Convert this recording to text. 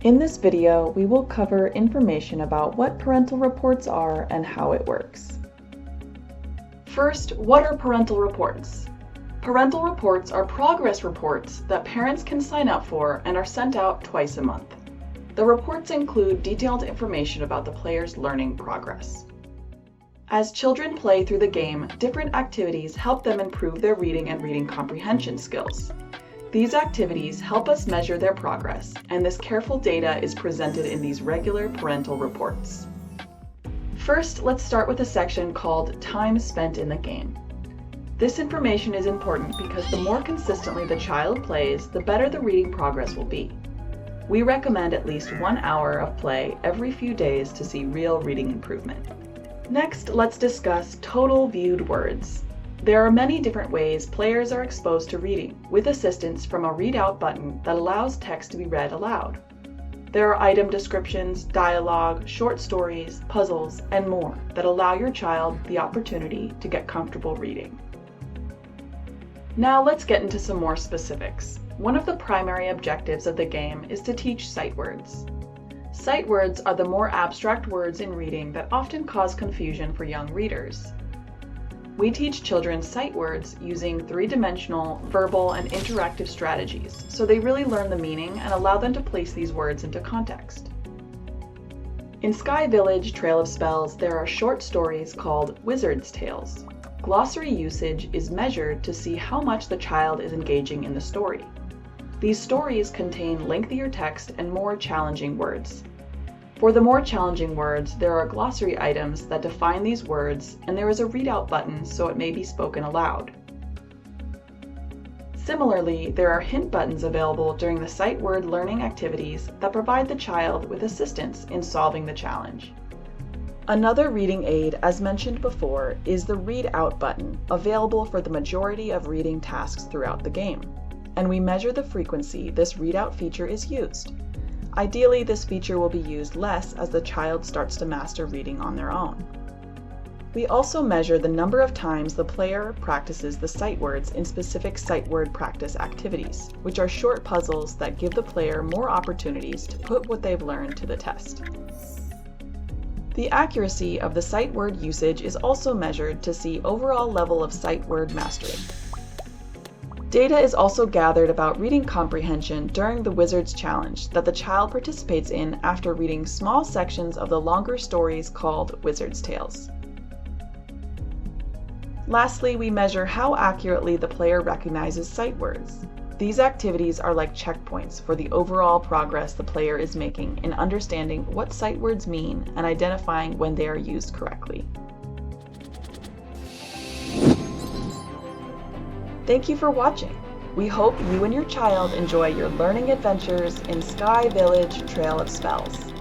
In this video, we will cover information about what parental reports are and how it works. First, what are parental reports? Parental reports are progress reports that parents can sign up for and are sent out twice a month. The reports include detailed information about the player's learning progress. As children play through the game, different activities help them improve their reading and reading comprehension skills. These activities help us measure their progress, and this careful data is presented in these regular parental reports. First, let's start with a section called Time Spent in the Game. This information is important because the more consistently the child plays, the better the reading progress will be. We recommend at least 1 hour of play every few days to see real reading improvement. Next, let's discuss total viewed words. There are many different ways players are exposed to reading, with assistance from a readout button that allows text to be read aloud. There are item descriptions, dialogue, short stories, puzzles, and more that allow your child the opportunity to get comfortable reading. Now let's get into some more specifics. One of the primary objectives of the game is to teach sight words. Sight words are the more abstract words in reading that often cause confusion for young readers. We teach children sight words using three-dimensional, verbal, and interactive strategies, so they really learn the meaning and allow them to place these words into context. In Sky Village Trail of Spells, there are short stories called Wizard's Tales. Glossary usage is measured to see how much the child is engaging in the story. These stories contain lengthier text and more challenging words. For the more challenging words, there are glossary items that define these words, and there is a readout button so it may be spoken aloud. Similarly, there are hint buttons available during the sight word learning activities that provide the child with assistance in solving the challenge. Another reading aid, as mentioned before, is the Read Out button, available for the majority of reading tasks throughout the game, and we measure the frequency this readout feature is used. Ideally, this feature will be used less as the child starts to master reading on their own. We also measure the number of times the player practices the sight words in specific sight word practice activities, which are short puzzles that give the player more opportunities to put what they've learned to the test. The accuracy of the sight word usage is also measured to see overall level of sight word mastery. Data is also gathered about reading comprehension during the Wizard's Challenge that the child participates in after reading small sections of the longer stories called Wizard's Tales. Lastly, we measure how accurately the player recognizes sight words. These activities are like checkpoints for the overall progress the player is making in understanding what sight words mean and identifying when they are used correctly. Thank you for watching. We hope you and your child enjoy your learning adventures in Sky Village Trail of Spells.